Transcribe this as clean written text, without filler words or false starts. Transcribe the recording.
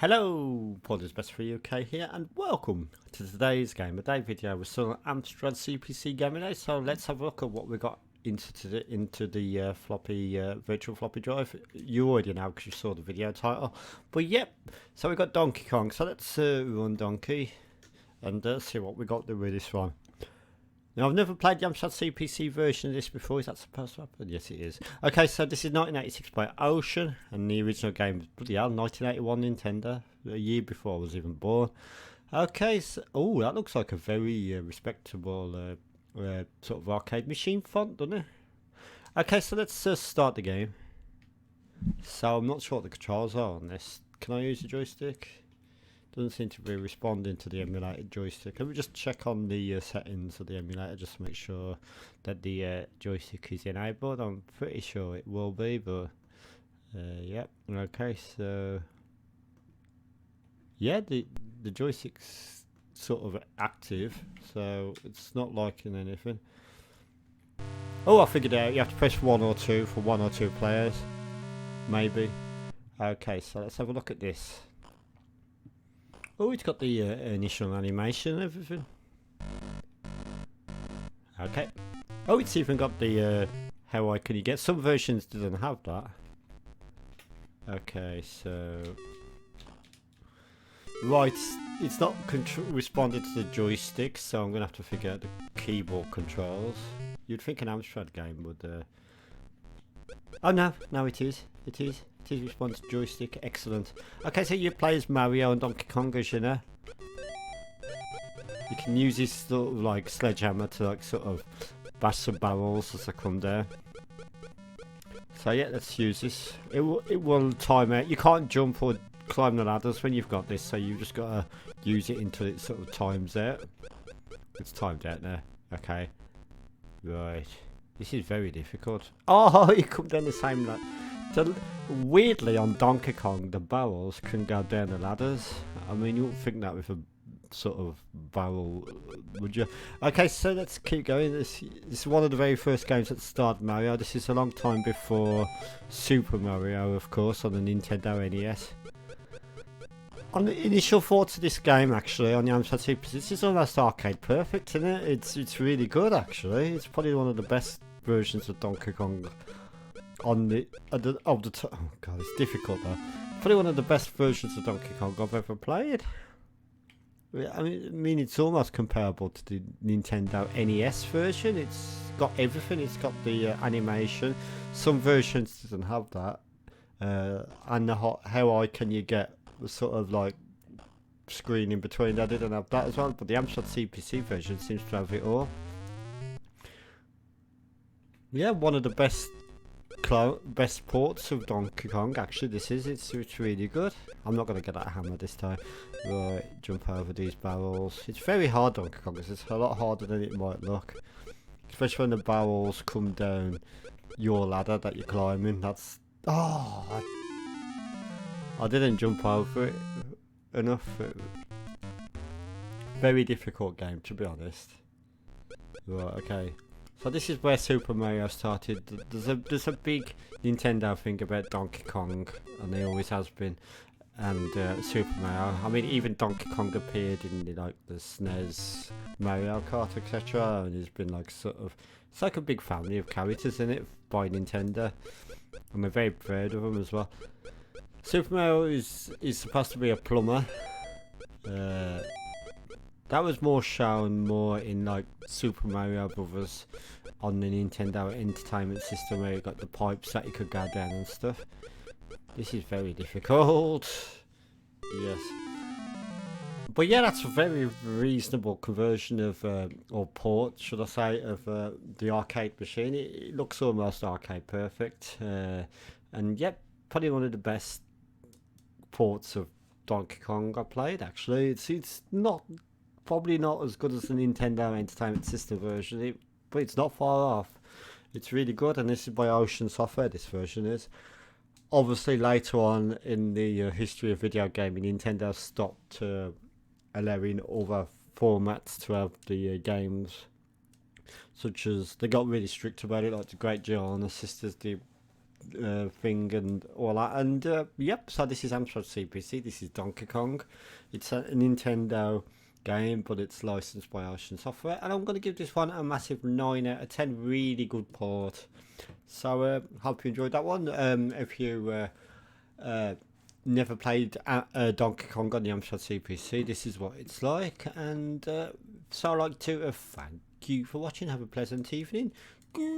Hello, Podder's Best for UK here, and welcome to today's Game of Day video. We're still on Amstrad CPC Game of Day, so let's have a look at what we got into the virtual floppy drive. You already know because you saw the video title, but yep. So we got Donkey Kong. So let's run Donkey and see what we got with this one. Now, I've never played the Amstrad CPC version of this before. Is that supposed to happen? Yes, it is. Okay, so this is 1986 by Ocean, and the original game was, bloody hell, 1981 Nintendo, a year before I was even born. Okay, so, oh, that looks like a very respectable sort of arcade machine font, doesn't it? Okay, so let's start the game. So I'm not sure what the controls are on this. Can I use the joystick? Doesn't seem to be responding to the emulated joystick. Let me just check on the settings of the emulator just to make sure that the joystick is enabled. I'm pretty sure it will be, but yep. Okay, so yeah, the joystick's sort of active, so it's not liking anything. Oh, I figured out. You have to press 1 or 2 for 1 or 2 players, maybe. Okay, so let's have a look at this. Oh, it's got the initial animation and everything. Okay. Oh, it's even got the how high can you get. Some versions didn't have that. Okay, so right, it's not responding to the joystick, so I'm gonna have to figure out the keyboard controls. You'd think an Amstrad game would. Oh no, it is. It is response to joystick. Excellent. Okay, so you play as Mario and Donkey Kong, as you know. You can use this sort of like sledgehammer to like sort of bash some barrels as they come down. So yeah, let's use this. It will time out. You can't jump or climb the ladders when you've got this, so you've just got to use it until it sort of times out. It's timed out now. Okay. Right. This is very difficult. Oh, you come down the same ladder. So, weirdly, on Donkey Kong, the barrels can go down the ladders. I mean, you wouldn't think that with a sort of barrel, would you? Okay, so let's keep going. This is one of the very first games that starred Mario. This is a long time before Super Mario, of course, on the Nintendo NES. On the initial thoughts of this game, actually, on the Amstrad CPC, this is almost arcade perfect, isn't it? It's really good, actually. It's probably one of the best versions of Donkey Kong on the oh god, it's difficult though. Probably one of the best versions of Donkey Kong I've ever played. I mean, it's almost comparable to the Nintendo NES version. It's got everything. It's got the animation. Some versions doesn't have that, and how high can you get? The sort of like screen in between. I didn't have that as well, but the Amstrad CPC version seems to have it all. Yeah, one of the best ports of Donkey Kong. Actually, this is. It's really good. I'm not going to get that hammer this time. Right, jump over these barrels. It's very hard, Donkey Kong. It's a lot harder than it might look, especially when the barrels come down your ladder that you're climbing. That's I didn't jump over it enough. Very difficult game, to be honest. Right, okay. So this is where Super Mario started. There's a big Nintendo thing about Donkey Kong, and there always has been. And Super Mario. I mean, even Donkey Kong appeared in the SNES, Mario Kart, etc. And there's been like sort of, it's like a big family of characters in it by Nintendo. And we're very proud of them as well. Super Mario is supposed to be a plumber. That was more shown in like Super Mario Brothers on the Nintendo Entertainment System, where you got the pipes that you could go down and stuff. This is very difficult. Yes. But yeah, that's a very reasonable conversion of, or port, should I say, of the arcade machine. It looks almost arcade perfect. And yep, probably one of the best ports of Donkey Kong I played, actually. It's probably not as good as the Nintendo Entertainment System version, but it's not far off. It's really good, and this is by Ocean Software, this version is. Obviously, later on in the history of video gaming, Nintendo stopped allowing other formats to have the games, such as, they got really strict about it, like the Great Giana Sisters did thing and all that. And yep, so this is Amstrad CPC. This is Donkey Kong. It's a Nintendo game, but it's licensed by Ocean Software, and I'm going to give this one a massive 9 out of 10. Really good port. So hope you enjoyed that one. If you never played Donkey Kong on the Amstrad CPC, this is what it's like. And so I'd like to thank you for watching. Have a pleasant evening. Goodbye.